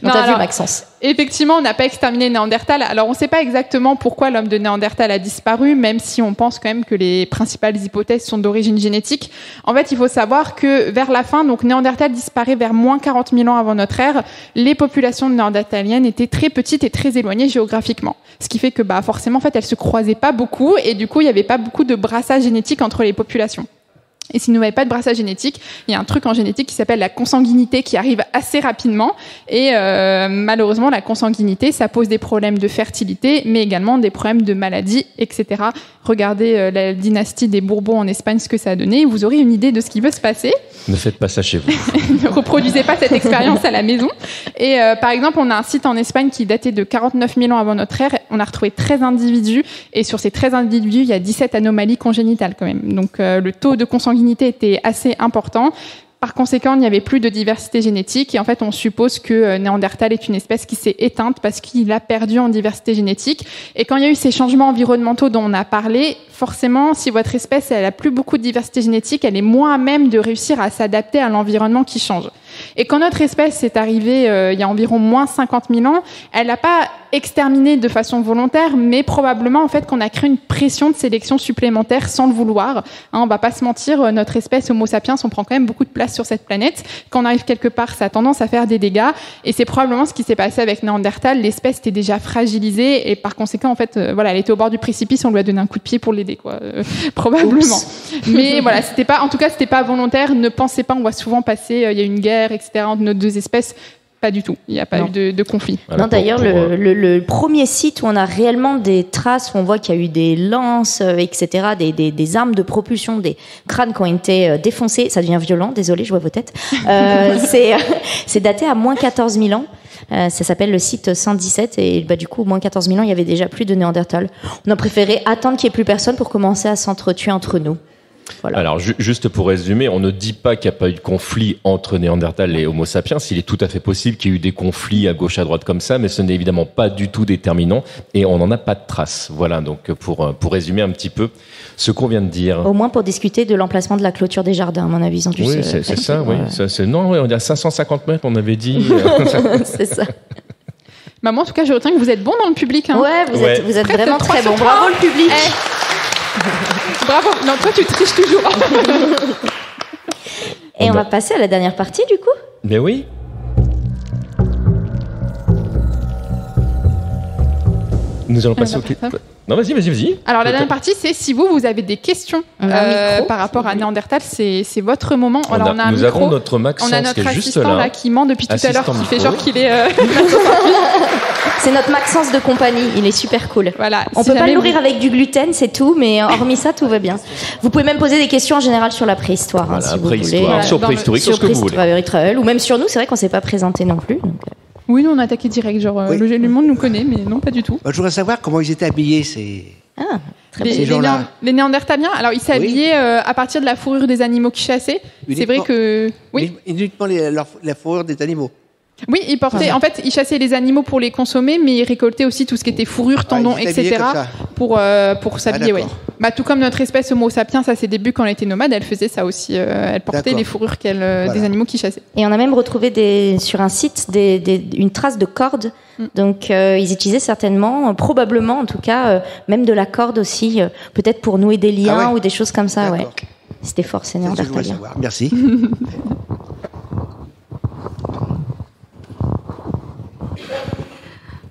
On t'a vu, Maxence. Effectivement, on n'a pas exterminé Néandertal. Alors, on ne sait pas exactement pourquoi l'homme de Néandertal a disparu, même si on pense quand même que les principales hypothèses sont d'origine génétique. En fait, il faut savoir que vers la fin, donc Néandertal disparaît vers moins 40 000 ans avant notre ère. Les populations néandertaliennes étaient très petites et très éloignées géographiquement. Ce qui fait que, forcément, en fait, elles se croisaient pas beaucoup et du coup, il n'y avait pas beaucoup de brassage génétique entre les populations. Et si nous n'avons pas de brassage génétique, il y a un truc en génétique qui s'appelle la consanguinité qui arrive assez rapidement. Et malheureusement, la consanguinité, ça pose des problèmes de fertilité, mais également des problèmes de maladie, etc. Regardez la dynastie des Bourbons en Espagne, ce que ça a donné. Vous aurez une idée de ce qui peut se passer. Ne faites pas ça chez vous. Ne reproduisez pas cette expérience à la maison. Et par exemple, on a un site en Espagne qui datait de 49 000 ans avant notre ère. On a retrouvé 13 individus. Et sur ces 13 individus, il y a 17 anomalies congénitales quand même. Donc le taux de consanguinité était assez important. Par conséquent, il n'y avait plus de diversité génétique et en fait, on suppose que Néandertal est une espèce qui s'est éteinte parce qu'il a perdu en diversité génétique. Et quand il y a eu ces changements environnementaux dont on a parlé, forcément, si votre espèce elle a plus beaucoup de diversité génétique, elle est moins à même de réussir à s'adapter à l'environnement qui change. Et quand notre espèce est arrivée il y a environ moins 50 000 ans, elle n'a pas exterminé de façon volontaire, mais probablement en fait qu'on a créé une pression de sélection supplémentaire sans le vouloir. Hein, on va pas se mentir, notre espèce Homo sapiens, on prend quand même beaucoup de place sur cette planète. Quand on arrive quelque part, ça a tendance à faire des dégâts. Et c'est probablement ce qui s'est passé avec Néandertal. L'espèce était déjà fragilisée et par conséquent, en fait, voilà, elle était au bord du précipice. On lui a donné un coup de pied pour l'aider, quoi. Probablement. Mais voilà, c'était pas volontaire. Ne pensez pas, on voit souvent passer, il y a une guerre, etc. entre nos deux espèces. Pas du tout. Il n'y a pas eu de conflit. Voilà, non, d'ailleurs, le premier site où on a réellement des traces, où on voit qu'il y a eu des lances, etc., des armes de propulsion, des crânes qui ont été défoncés. Ça devient violent, désolé, je vois vos têtes. C'est daté à moins 14 000 ans. Ça s'appelle le site 117 et du coup, moins 14 000 ans, il y avait déjà plus de Néandertal. On a préféré attendre qu'il n'y ait plus personne pour commencer à s'entretuer entre nous. Voilà. Alors, juste pour résumer, on ne dit pas qu'il n'y a pas eu de conflit entre Néandertal et Homo sapiens. Il est tout à fait possible qu'il y ait eu des conflits à gauche, à droite comme ça, mais ce n'est évidemment pas du tout déterminant et on n'en a pas de traces. Voilà, donc pour résumer un petit peu ce qu'on vient de dire. Au moins pour discuter de l'emplacement de la clôture des jardins, à mon avis, ils ont dû oui, c'est ça, oui. Non, oui, on est à 550 mètres, on avait dit. C'est ça. Moi, en tout cas, je retiens que vous êtes bon dans le public. Hein. Ouais, vous êtes vraiment très bon. Bravo le public. Bravo. Non, toi, tu triches toujours. Et on va passer à la dernière partie, du coup. Mais oui. Nous allons passer au clip. Non, vas-y. Alors, la dernière partie, c'est si vous avez des questions par rapport à Néandertal, c'est votre moment. Alors, on a un nous micro. Avons notre Maxence on a notre qui est juste assistant là qui ment depuis tout à l'heure, qui fait genre qu'il est. C'est notre Maxence de compagnie, il est super cool. Voilà. On peut pas le nourrir avec du gluten, c'est tout, mais hormis ça, tout va bien. Vous pouvez même poser des questions en général sur la préhistoire, voilà, si vous voulez. Sur préhistorique, sur ce que vous voulez. Ou même sur nous, c'est vrai qu'on s'est pas présenté non plus. Donc... Oui, nous on a attaqué direct, genre le monde nous connaît, mais non, pas du tout. Je voudrais savoir comment ils étaient habillés, les Néandertaliens. Alors ils s'habillaient à partir de la fourrure des animaux qu'ils chassaient. C'est vrai que uniquement la fourrure des animaux. Oui, ils portaient. En fait, ils chassaient les animaux pour les consommer, mais ils récoltaient aussi tout ce qui était fourrure, tendons, etc. pour s'habiller. Tout comme notre espèce Homo sapiens, à ses débuts, quand elle était nomade, elle faisait ça aussi. Elle portait les fourrures des animaux qu'ils chassaient. Et on a même retrouvé sur un site une trace de corde. Donc ils utilisaient certainement, probablement en tout cas, même de la corde aussi, peut-être pour nouer des liens ou des choses comme ça. Ouais. C'était fort, c'est néandertalien. Merci.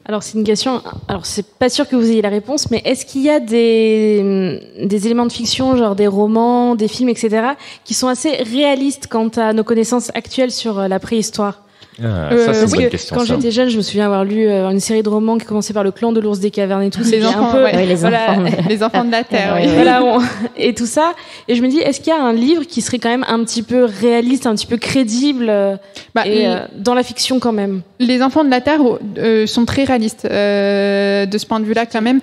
Alors c'est une question, alors c'est pas sûr que vous ayez la réponse, mais est-ce qu'il y a des éléments de fiction, genre des romans, des films, etc., qui sont assez réalistes quant à nos connaissances actuelles sur la préhistoire ? Ça c'est une bonne question. Quand j'étais jeune, je me souviens avoir lu une série de romans qui commençait par le clan de l'ours des cavernes et tout. Les enfants, les enfants de la terre. Et tout ça. Et je me dis, est-ce qu'il y a un livre qui serait quand même un petit peu réaliste, un petit peu crédible dans la fiction quand même? Les enfants de la terre sont très réalistes de ce point de vue-là quand même.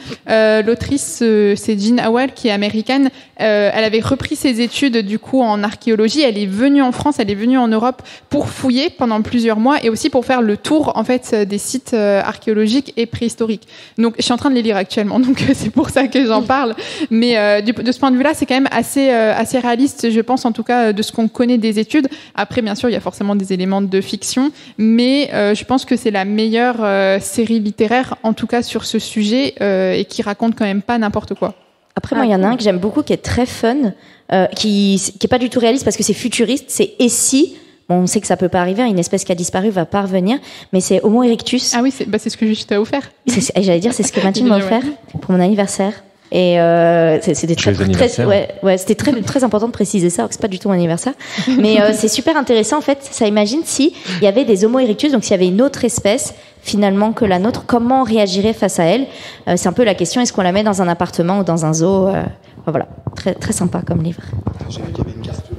L'autrice, c'est Jean Howell, qui est américaine. Elle avait repris ses études du coup en archéologie. Elle est venue en France, elle est venue en Europe pour fouiller pendant plusieurs mois. moi et aussi pour faire le tour en fait des sites archéologiques et préhistoriques. Donc je suis en train de les lire actuellement, donc c'est pour ça que j'en parle. Mais de ce point de vue-là, c'est quand même assez réaliste, je pense en tout cas de ce qu'on connaît des études. Après, bien sûr, il y a forcément des éléments de fiction, mais je pense que c'est la meilleure série littéraire, en tout cas sur ce sujet, et qui raconte quand même pas n'importe quoi. Après, moi, il y en a un que j'aime beaucoup, qui est très fun, qui est pas du tout réaliste parce que c'est futuriste. C'est Et si, bon, on sait que ça peut pas arriver, une espèce qui a disparu va pas revenir, mais c'est Homo erectus. Ah oui, c'est ce que je t'ai offert. J'allais dire, c'est ce que Mathilde m'a offert pour mon anniversaire. Et c'était c'était très important de préciser ça, alors que c'est pas du tout mon anniversaire. Mais c'est super intéressant en fait. Ça imagine si il y avait des Homo erectus, donc s'il y avait une autre espèce finalement que la nôtre, comment on réagirait face à elle. C'est un peu la question, est-ce qu'on la met dans un appartement ou dans un zoo. Voilà, très très sympa comme livre. J'ai vu qu'il y avait une question.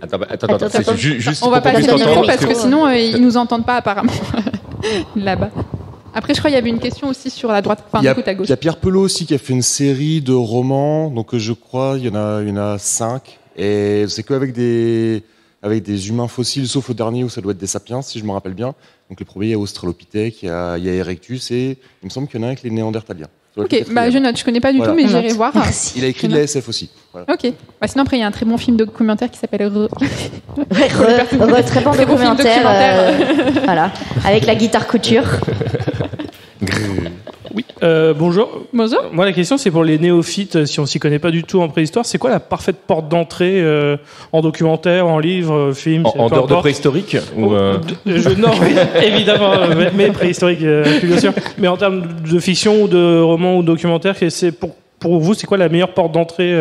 Attends. Juste on va passer le micro parce que sinon ils nous entendent pas apparemment là-bas. Après, je crois qu'il y avait une question aussi sur la droite, enfin, du côté à gauche. Il y a Pierre Pelot aussi qui a fait une série de romans, donc je crois il y en a 5, et c'est qu'avec des humains fossiles, sauf au dernier où ça doit être des sapiens, si je me rappelle bien. Donc les premiers, il y a Australopithèque, il y a Erectus, et il me semble qu'il y en a un avec les Néandertaliens. Ok, je note, je connais pas du tout, mais j'irai voir. Merci. Il a écrit de la SF aussi. Voilà. Ok. Sinon, après, il y a un très bon film documentaire qui s'appelle Très bon documentaire. Voilà, avec la guitare couture. Oui, bonjour. Bonjour. Moi, la question, c'est pour les néophytes, si on s'y connaît pas du tout en préhistoire, c'est quoi la parfaite porte d'entrée en documentaire, en livre, film en dehors de préhistorique ou non, oui, évidemment, mais préhistorique, bien sûr. Mais en termes de fiction ou de roman ou de documentaire, c'est pour vous, c'est quoi la meilleure porte d'entrée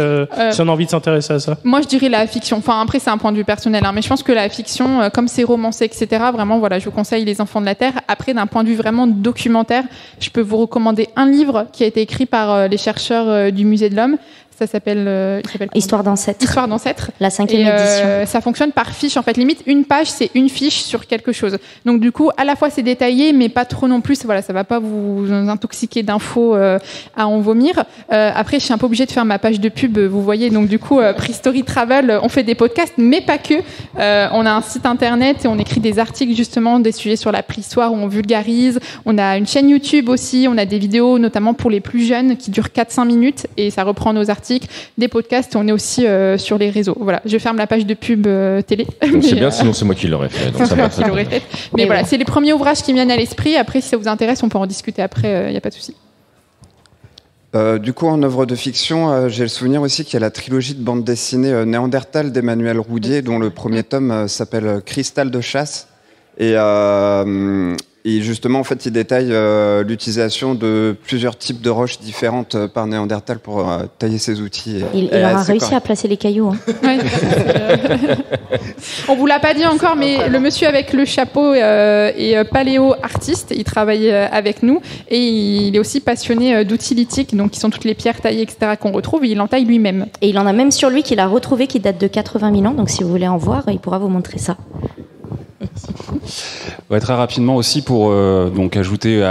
si on a envie de s'intéresser à ça? Moi, je dirais la fiction. Enfin, après, c'est un point de vue personnel, mais je pense que la fiction, comme c'est romancé, etc., vraiment, voilà, je vous conseille Les Enfants de la Terre. Après, d'un point de vue vraiment documentaire, je peux vous recommander un livre qui a été écrit par les chercheurs du Musée de l'Homme. Ça s'appelle Histoire d'ancêtre. Histoire d'ancêtre. La 5e édition. Ça fonctionne par fiche. En fait, limite, une page, c'est une fiche sur quelque chose. Donc, du coup, à la fois, c'est détaillé, mais pas trop non plus. Voilà, ça va pas vous intoxiquer d'infos à en vomir. Après, je suis un peu obligée de faire ma page de pub, vous voyez. Donc, du coup, Prehistory Travel, on fait des podcasts, mais pas que. On a un site internet et on écrit des articles, justement, des sujets sur la préhistoire où on vulgarise. On a une chaîne YouTube aussi. On a des vidéos, notamment pour les plus jeunes, qui durent 4-5 minutes et ça reprend nos articles. Des podcasts, on est aussi sur les réseaux. Voilà, je ferme la page de pub télé. Donc c'est bien, sinon c'est moi qui l'aurais fait. Donc ça va très bien. Mais voilà, c'est les premiers ouvrages qui me viennent à l'esprit. Après, si ça vous intéresse, on peut en discuter après, il n'y a pas de souci. Du coup, en œuvre de fiction, j'ai le souvenir aussi qu'il y a la trilogie de bande dessinée Néandertal d'Emmanuel Roudier, dont le premier tome s'appelle Cristal de chasse. Et justement, en fait, il détaille l'utilisation de plusieurs types de roches différentes par Néandertal pour tailler ses outils. Il aura réussi à placer les cailloux. Hein. Ouais, on vous l'a pas dit encore, mais le monsieur avec le chapeau est paléo-artiste. Il travaille avec nous et il est aussi passionné d'outils lithiques, donc qui sont toutes les pierres taillées, etc., qu'on retrouve. Et il en taille lui-même. Et il en a même sur lui qu'il a retrouvé, qui date de 80 000 ans. Donc, si vous voulez en voir, il pourra vous montrer ça. Ouais, très rapidement aussi pour donc ajouter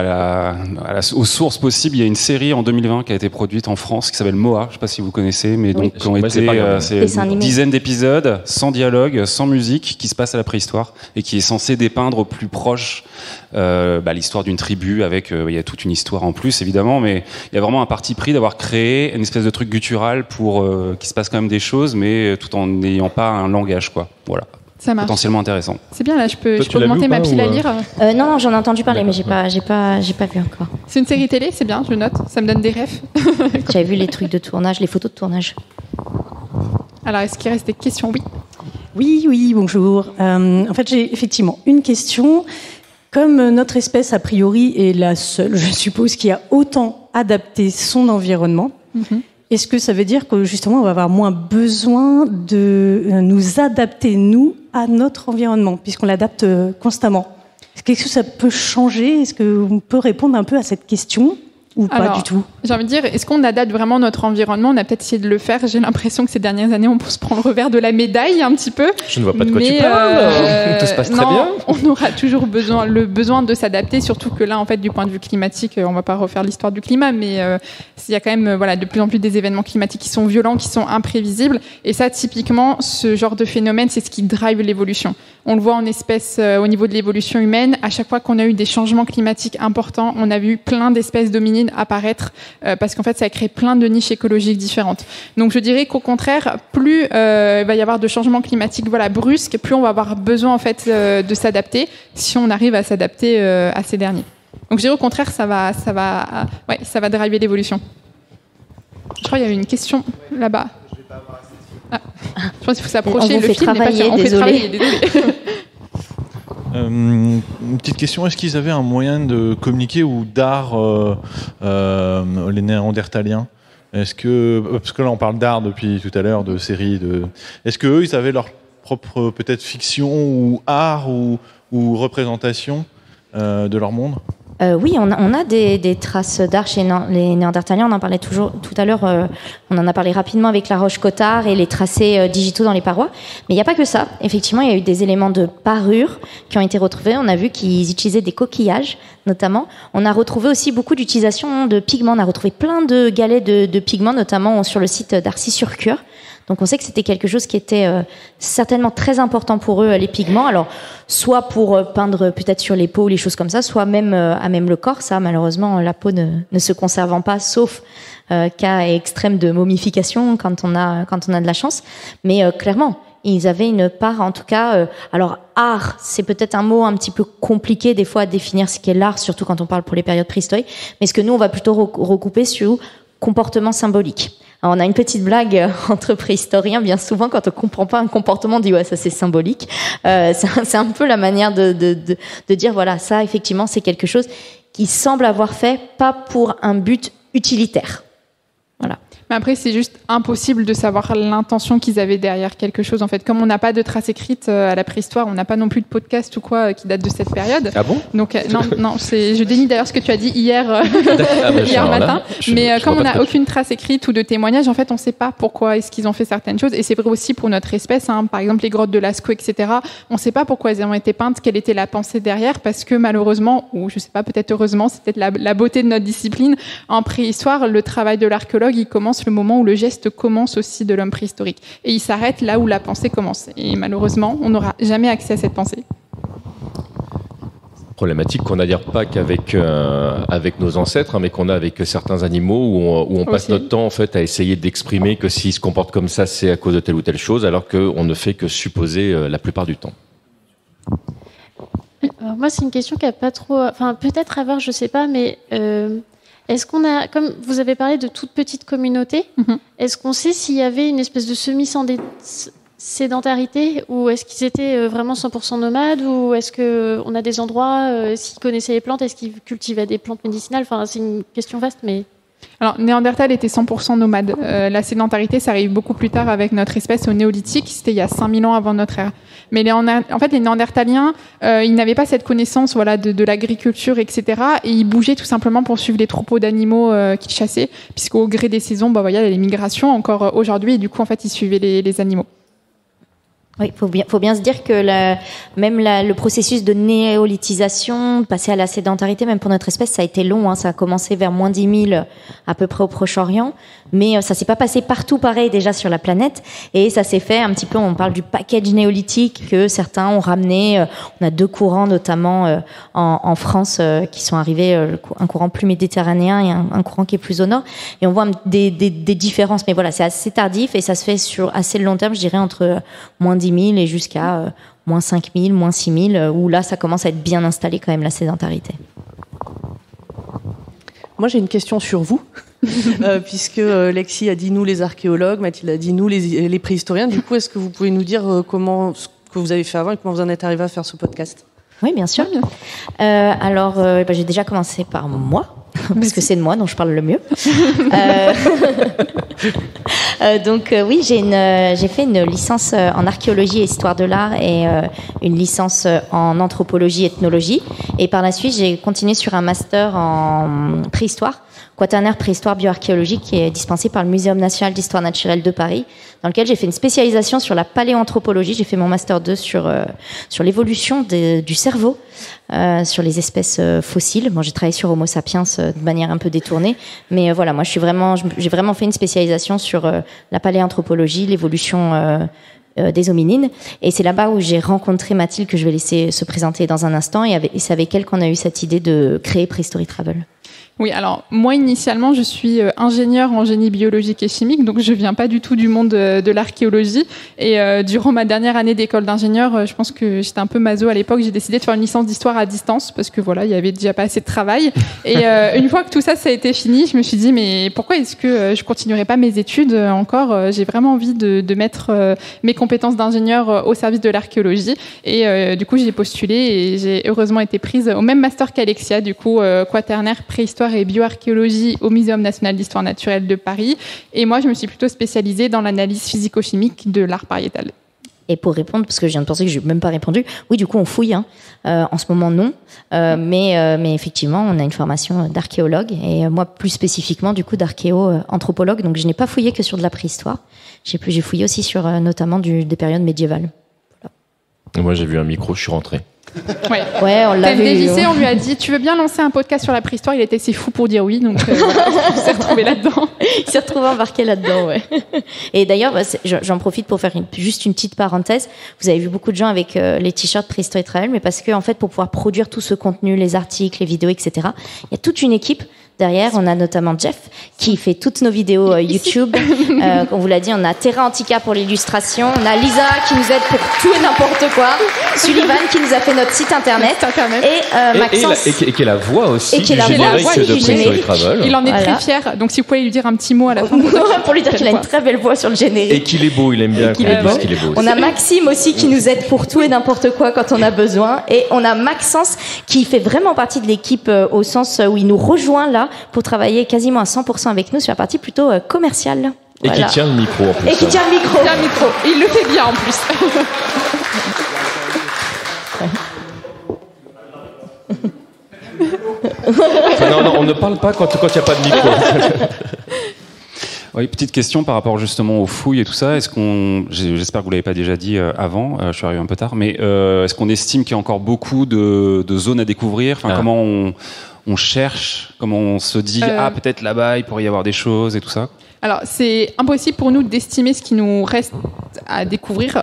aux sources possibles, il y a une série en 2020 qui a été produite en France qui s'appelle Moa, je ne sais pas si vous connaissez, mais donc c'est une dizaine d'épisodes sans dialogue, sans musique, qui se passe à la préhistoire et qui est censé dépeindre au plus proche l'histoire d'une tribu avec il y a toute une histoire en plus évidemment, mais il y a vraiment un parti pris d'avoir créé une espèce de truc guttural pour qu'il se passe quand même des choses, mais tout en n'ayant pas un langage, quoi. Voilà. Ça marche. Potentiellement intéressant. C'est bien, là, je peux augmenter ma pile à lire. Non, j'en ai entendu parler, mais j'ai pas vu encore. C'est une série télé, c'est bien, je note. Ça me donne des rêves. J'avais vu les trucs de tournage, les photos de tournage. Alors, est-ce qu'il reste des questions? Oui. Oui, bonjour. En fait, j'ai effectivement une question. Comme notre espèce, a priori, est la seule, je suppose, qui a autant adapté son environnement, est-ce que ça veut dire que justement on va avoir moins besoin de nous adapter, nous, à notre environnement, puisqu'on l'adapte constamment? Est-ce que ça peut changer? Est-ce qu'on peut répondre un peu à cette question ou pas du tout? J'ai envie de dire, est-ce qu'on adapte vraiment notre environnement? On a peut-être essayé de le faire. J'ai l'impression que ces dernières années, on se prend le revers de la médaille un petit peu. Je ne vois pas de quoi tu parles. passe très bien. On aura toujours le besoin de s'adapter, surtout que là, en fait, du point de vue climatique, on va pas refaire l'histoire du climat, mais il y a quand même de plus en plus des événements climatiques qui sont violents, qui sont imprévisibles. Et ça, typiquement, ce genre de phénomène, c'est ce qui drive l'évolution. On le voit en espèces au niveau de l'évolution humaine. À chaque fois qu'on a eu des changements climatiques importants, on a vu plein d'espèces dominines apparaître parce qu'en fait, ça a créé plein de niches écologiques différentes. Donc, je dirais qu'au contraire, plus il va y avoir de changements climatiques brusques, plus on va avoir besoin en fait de s'adapter si on arrive à s'adapter à ces derniers. Donc, je dirais au contraire, ça va driver l'évolution. Je crois qu'il y avait une question là-bas. Je pense qu'il faut s'approcher. On vous fait travailler, désolé. Une petite question, est-ce qu'ils avaient un moyen de communiquer ou d'art, les Néandertaliens ? Est-ce que, parce que là on parle d'art depuis tout à l'heure, de séries, est-ce qu'eux ils avaient leur propre peut-être fiction ou art ou représentation de leur monde ? Oui, on a des traces d'art chez les Néandertaliens. On en parlait tout à l'heure. On en a parlé rapidement avec la Roche-Cotard et les tracés digitaux dans les parois. Mais il n'y a pas que ça. Effectivement, il y a eu des éléments de parure qui ont été retrouvés. On a vu qu'ils utilisaient des coquillages, notamment. On a retrouvé aussi beaucoup d'utilisation de pigments. On a retrouvé plein de galets de pigments, notamment sur le site d'Arcy-sur-Cure. Donc on sait que c'était quelque chose qui était certainement très important pour eux, les pigments. Alors, soit pour peindre peut-être sur les peaux ou les choses comme ça, soit même à même le corps. Ça, malheureusement, la peau ne se conservant pas, sauf cas extrême de momification quand on a de la chance. Mais clairement, ils avaient une part, en tout cas... alors, art, c'est peut-être un mot un petit peu compliqué des fois à définir ce qu'est l'art, surtout quand on parle pour les périodes préhistoriques. Mais ce que nous, on va plutôt recouper sur comportement symbolique. Alors, on a une petite blague entre préhistoriens, bien souvent, quand on comprend pas un comportement, on dit ouais, ça c'est symbolique. C'est un peu la manière de dire voilà, ça effectivement c'est quelque chose qui semble avoir fait pas pour un but utilitaire. Voilà. Mais après, c'est juste impossible de savoir l'intention qu'ils avaient derrière quelque chose. En fait, comme on n'a pas de traces écrites à la préhistoire, on n'a pas non plus de podcast ou quoi qui date de cette période. Ah bon ? Donc non, je dénie d'ailleurs ce que tu as dit hier, hier matin. Mais comme on n'a aucune trace écrite ou de témoignage, en fait, on ne sait pas pourquoi est-ce qu'ils ont fait certaines choses. Et c'est vrai aussi pour notre espèce. Par exemple, les grottes de Lascaux, etc. On ne sait pas pourquoi elles ont été peintes, quelle était la pensée derrière, parce que malheureusement, ou je sais pas, peut-être heureusement, c'est peut-être la beauté de notre discipline. En préhistoire, le travail de l'archéologue, il commence le moment où le geste commence aussi de l'homme préhistorique. Et il s'arrête là où la pensée commence. Et malheureusement, on n'aura jamais accès à cette pensée. Problématique qu'on n'adhère pas qu'avec avec nos ancêtres, mais qu'on a avec certains animaux où on passe notre temps en fait à essayer d'exprimer que s'ils se comportent comme ça, c'est à cause de telle ou telle chose, alors qu'on ne fait que supposer la plupart du temps. Alors moi, c'est une question qui a pas trop... Enfin, peut-être à voir, je sais pas, mais... Est-ce qu'on a, comme vous avez parlé de toute petite communauté, est-ce qu'on sait s'il y avait une espèce de semi-sédentarité ou est-ce qu'ils étaient vraiment 100% nomades ou est-ce qu'on a des endroits, s'ils connaissaient les plantes, est-ce qu'ils cultivaient des plantes médicinales ? Enfin, c'est une question vaste, mais... Alors, Néandertal était 100% nomade. La sédentarité, ça arrive beaucoup plus tard avec notre espèce au néolithique. C'était il y a 5000 ans avant notre ère. Mais en fait, les Néandertaliens, ils n'avaient pas cette connaissance de l'agriculture, etc. Et ils bougeaient tout simplement pour suivre les troupeaux d'animaux qu'ils chassaient, puisqu'au gré des saisons, il y a les migrations encore aujourd'hui. Et du coup, en fait, ils suivaient les animaux. Oui, faut bien se dire que le processus de néolithisation, passer à la sédentarité, même pour notre espèce, ça a été long. Ça a commencé vers moins 10 000 à peu près au Proche-Orient, mais ça s'est pas passé partout pareil déjà sur la planète. Et ça s'est fait un petit peu. On parle du package néolithique que certains ont ramené. On a deux courants notamment en France qui sont arrivés, un courant plus méditerranéen et un courant qui est plus au nord. Et on voit des différences, mais voilà, c'est assez tardif et ça se fait sur assez long terme, je dirais entre moins 10 000 et jusqu'à moins 5 000, moins 6 000, où là, ça commence à être bien installé quand même, la sédentarité. Moi, j'ai une question sur vous, puisque Lexi a dit nous les archéologues, Mathilde a dit nous les préhistoriens. Du coup, est-ce que vous pouvez nous dire comment ce que vous avez fait avant et comment vous en êtes arrivé à faire ce podcast ? Oui, bien sûr. Alors, j'ai déjà commencé par moi, parce que c'est de moi dont je parle le mieux. Donc oui, j'ai fait une licence en archéologie et histoire de l'art et une licence en anthropologie et ethnologie. Et par la suite, j'ai continué sur un master en préhistoire quaternaire préhistoire bioarchéologique qui est dispensé par le Muséum national d'histoire naturelle de Paris, dans lequel j'ai fait une spécialisation sur la paléoanthropologie. J'ai fait mon master 2 sur l'évolution du cerveau, sur les espèces fossiles. Bon, j'ai travaillé sur Homo sapiens de manière un peu détournée, mais voilà, moi j'ai vraiment fait une spécialisation sur la paléoanthropologie, l'évolution des hominines, et c'est là-bas où j'ai rencontré Mathilde, que je vais laisser se présenter dans un instant, et c'est avec elle qu'on a eu cette idée de créer Prehistory Travel. Oui, alors moi initialement je suis ingénieure en génie biologique et chimique, donc je viens pas du tout du monde de l'archéologie, et durant ma dernière année d'école d'ingénieur, je pense que j'étais un peu maso à l'époque, j'ai décidé de faire une licence d'histoire à distance parce que voilà, il y avait déjà pas assez de travail, et une fois que tout ça a été fini, je me suis dit mais pourquoi est-ce que je continuerai pas mes études encore, j'ai vraiment envie de mettre mes compétences d'ingénieur au service de l'archéologie, et du coup j'ai postulé et j'ai heureusement été prise au même master qu'Alexia, du coup quaternaire préhistoire et bioarchéologie au Muséum national d'histoire naturelle de Paris. Et moi, je me suis plutôt spécialisée dans l'analyse physico-chimique de l'art pariétal. Et pour répondre, parce que je viens de penser que je n'ai même pas répondu, oui, du coup, on fouille. En ce moment, non. Mais effectivement, on a une formation d'archéologue. Et moi, plus spécifiquement, du coup, d'archéo-anthropologue. Donc, je n'ai pas fouillé que sur de la préhistoire. J'ai fouillé aussi sur notamment des périodes médiévales. Voilà. Moi, j'ai vu un micro, je suis rentré. Ouais, on l'a vu. TMDJC, on lui a dit tu veux bien lancer un podcast sur la préhistoire, il était assez fou pour dire oui, donc voilà, il s'est retrouvé là-dedans. Il s'est retrouvé embarqué là-dedans, ouais. Et d'ailleurs, j'en profite pour faire juste une petite parenthèse. Vous avez vu beaucoup de gens avec les t-shirts Prehistory Travel, mais parce que en fait, pour pouvoir produire tout ce contenu, les articles, les vidéos, etc., il y a toute une équipe. Derrière, on a notamment Jeff qui fait toutes nos vidéos YouTube. On vous l'a dit, on a Terra Antica pour l'illustration. On a Lisa qui nous aide pour tout et n'importe quoi. Sullivan qui nous a fait notre site internet. Et Maxence. Et qui est la voix aussi et qui est du générique de Prehistory Travel. Il en est très fier. Donc si vous pouvez lui dire un petit mot à la fin. Pour lui dire qu'il a une très belle voix sur le générique. Et qu'il est beau, il aime bien qu'on lui dise qu'il est beau. On a Maxime aussi qui nous aide pour tout et n'importe quoi quand on a besoin. Et on a Maxence qui fait vraiment partie de l'équipe au sens où il nous rejoint là pour travailler quasiment à 100% avec nous sur la partie plutôt commerciale. Et voilà. Qui tient le micro en plus. Et qui tient le micro. Il le fait bien en plus. Non, on ne parle pas quand il n'y a pas de micro. Oui, petite question par rapport justement aux fouilles et tout ça. J'espère que vous l'avez pas déjà dit avant, je suis arrivé un peu tard, mais est-ce qu'on estime qu'il y a encore beaucoup de zones à découvrir? Enfin, comment on cherche, comment on se dit peut-être là-bas il pourrait y avoir des choses et tout ça? Alors, c'est impossible pour nous d'estimer ce qui nous reste à découvrir.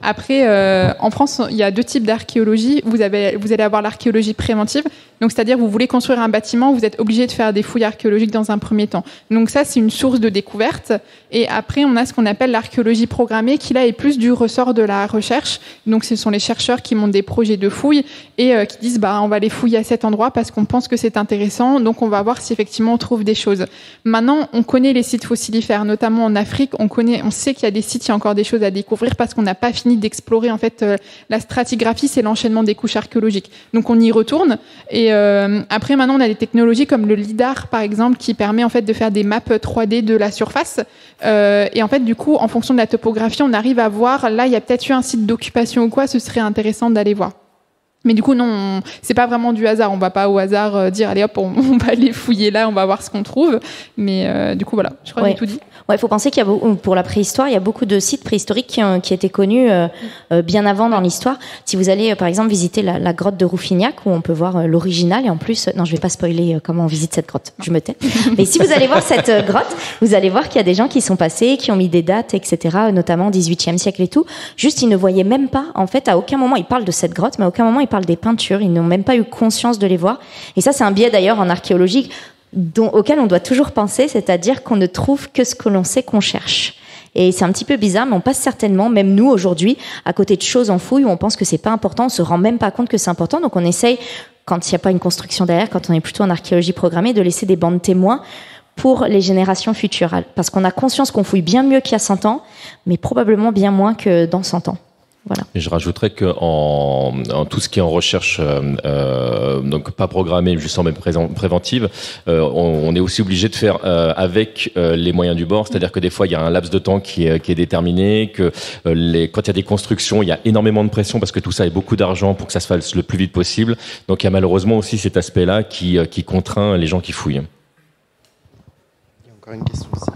Après, en France, il y a deux types d'archéologie. Vous allez avoir l'archéologie préventive. Donc, c'est-à-dire, vous voulez construire un bâtiment, vous êtes obligé de faire des fouilles archéologiques dans un premier temps. Donc, ça, c'est une source de découverte. Et après, on a ce qu'on appelle l'archéologie programmée, qui là est plus du ressort de la recherche. Donc, ce sont les chercheurs qui montent des projets de fouilles et qui disent, on va les fouiller à cet endroit parce qu'on pense que c'est intéressant. Donc, on va voir si effectivement on trouve des choses. Maintenant, on connaît les sites fossilifères, notamment en Afrique. On sait qu'il y a des sites, il y a encore des choses à découvrir parce qu'on n'a pas fini d'explorer en fait la stratigraphie, c'est l'enchaînement des couches archéologiques. Donc, on y retourne. Et après, maintenant, on a des technologies comme le LIDAR, par exemple, qui permet en fait de faire des maps 3D de la surface. Et en fait, du coup, en fonction de la topographie, on arrive à voir, là, il y a peut-être eu un site d'occupation ou quoi, ce serait intéressant d'aller voir. Mais du coup, non, c'est pas vraiment du hasard. On va pas au hasard dire, allez hop, on va aller fouiller là, on va voir ce qu'on trouve. Mais du coup, voilà, je crois que j'ai tout dit. Ouais, il faut penser qu'il y a pour la préhistoire, il y a beaucoup de sites préhistoriques qui étaient connus bien avant dans l'histoire. Si vous allez, par exemple, visiter la grotte de Rouffignac, où on peut voir l'original, et en plus, non, je vais pas spoiler comment on visite cette grotte, je me tais. Mais si vous allez voir cette grotte, vous allez voir qu'il y a des gens qui sont passés, qui ont mis des dates, etc., notamment au XVIIIe siècle et tout. Juste, ils ne voyaient même pas, en fait, à aucun moment, ils parlent de cette grotte, mais à aucun moment, ils parlent des peintures. Ils n'ont même pas eu conscience de les voir. Et ça, c'est un biais d'ailleurs en archéologie auquel on doit toujours penser, c'est-à-dire qu'on ne trouve que ce que l'on sait qu'on cherche. Et c'est un petit peu bizarre, mais on passe certainement, même nous aujourd'hui, à côté de choses en fouille où on pense que c'est pas important, on se rend même pas compte que c'est important. Donc on essaye, quand il n'y a pas une construction derrière, quand on est plutôt en archéologie programmée, de laisser des bancs témoins pour les générations futures. Parce qu'on a conscience qu'on fouille bien mieux qu'il y a 100 ans, mais probablement bien moins que dans 100 ans. Voilà. Et je rajouterais que en tout ce qui est en recherche, donc pas programmée, juste en même préventive, on est aussi obligé de faire avec les moyens du bord. C'est-à-dire que des fois, il y a un laps de temps qui est déterminé, que quand il y a des constructions, il y a énormément de pression parce que tout ça est beaucoup d'argent pour que ça se fasse le plus vite possible. Donc il y a malheureusement aussi cet aspect-là qui contraint les gens qui fouillent. encore une question aussi.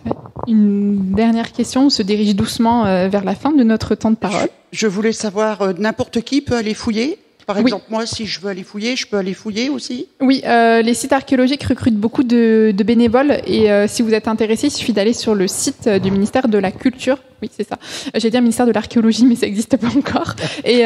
Une dernière question, on se dirige doucement vers la fin de notre temps de parole. Je voulais savoir, n'importe qui peut aller fouiller ? Par exemple, moi, si je veux aller fouiller, je peux aller fouiller aussi ? Oui, les sites archéologiques recrutent beaucoup de bénévoles et si vous êtes intéressé, il suffit d'aller sur le site du ministère de la Culture. Oui, c'est ça. J'allais dire ministère de l'Archéologie, mais ça n'existe pas encore. Et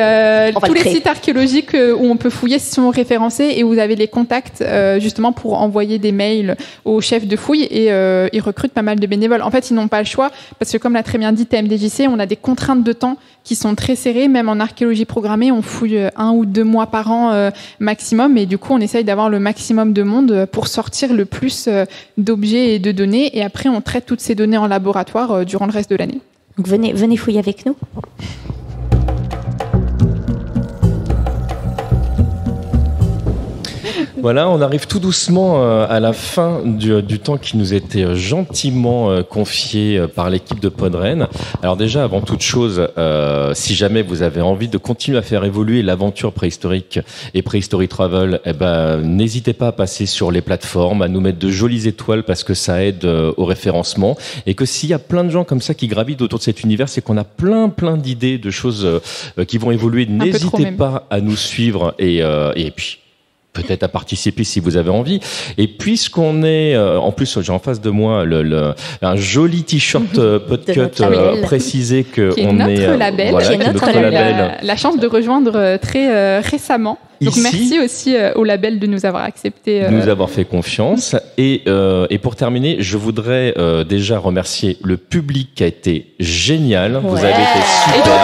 tous les sites archéologiques où on peut fouiller sont référencés et vous avez les contacts justement pour envoyer des mails aux chefs de fouille et ils recrutent pas mal de bénévoles. En fait, ils n'ont pas le choix parce que comme l'a très bien dit TMDJC, on a des contraintes de temps qui sont très serrées. Même en archéologie programmée, on fouille 1 ou 2 mois par an maximum et du coup, on essaye d'avoir le maximum de monde pour sortir le plus d'objets et de données et après, on traite toutes ces données en laboratoire durant le reste de l'année. Donc venez fouiller avec nous. Voilà, on arrive tout doucement à la fin du temps qui nous était gentiment confié par l'équipe de Podren. Alors déjà, avant toute chose, si jamais vous avez envie de continuer à faire évoluer l'aventure préhistorique et Prehistory Travel, n'hésitez pas à passer sur les plateformes, à nous mettre de jolies étoiles parce que ça aide au référencement. Et que s'il y a plein de gens comme ça qui gravitent autour de cet univers, c'est qu'on a plein d'idées, de choses qui vont évoluer. N'hésitez pas à nous suivre et puis peut-être à participer si vous avez envie. Et puisqu'on est, en plus j'ai en face de moi un joli t-shirt Podcut précisé que qui est on notre est label, voilà, qui est notre label. La chance de rejoindre très récemment. Donc ici, merci aussi au label de nous avoir accepté, de nous avoir fait confiance. Et pour terminer, je voudrais déjà remercier le public qui a été génial. Vous avez été super.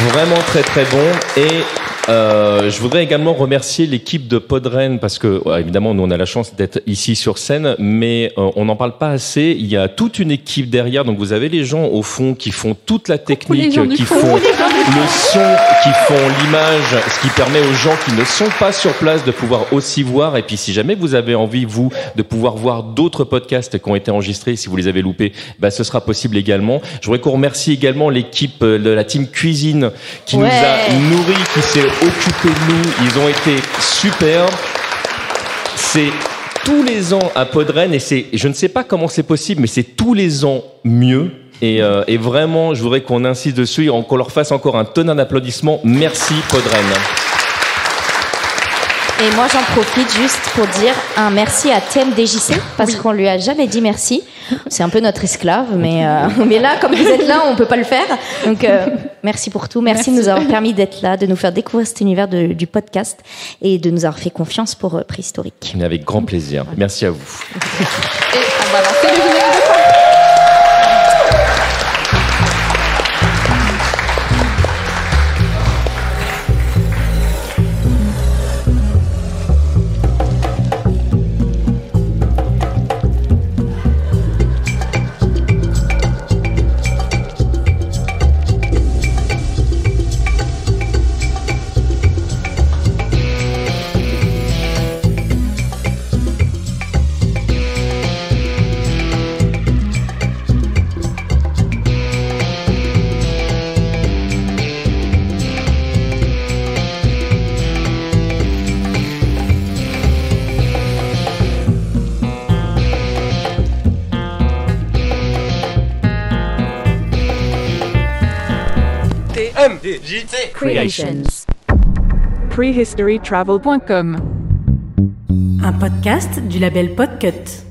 Vraiment très bon. Et je voudrais également remercier l'équipe de Podren parce que évidemment nous on a la chance d'être ici sur scène, mais on n'en parle pas assez. Il y a toute une équipe derrière, donc vous avez les gens au fond qui font toute la technique, qui font le son, qui font l'image, ce qui permet aux gens qui ne sont pas sur place de pouvoir aussi voir. Et puis si jamais vous avez envie vous de pouvoir voir d'autres podcasts qui ont été enregistrés, si vous les avez loupés, ce sera possible également. Je voudrais qu'on remercie également l'équipe de la team cuisine qui nous a nourris, qui s'est occupé de nous. Ils ont été super. C'est tous les ans à Podren et je ne sais pas comment c'est possible, mais c'est tous les ans mieux. Et vraiment, je voudrais qu'on insiste dessus et qu'on leur fasse encore un tonnerre d'applaudissements. Merci Podren. Et moi, j'en profite juste pour dire un merci à TMDJC, parce qu'on lui a jamais dit merci. C'est un peu notre esclave, mais là, comme vous êtes là, on peut pas le faire. Donc, merci pour tout. Merci de nous avoir permis d'être là, de nous faire découvrir cet univers du podcast et de nous avoir fait confiance pour Préhistorique. Avec grand plaisir. Merci à vous. Et on va lancer le générique de fin. TMDJC Creations. Prehistorytravel.com. Un podcast du label Podcut.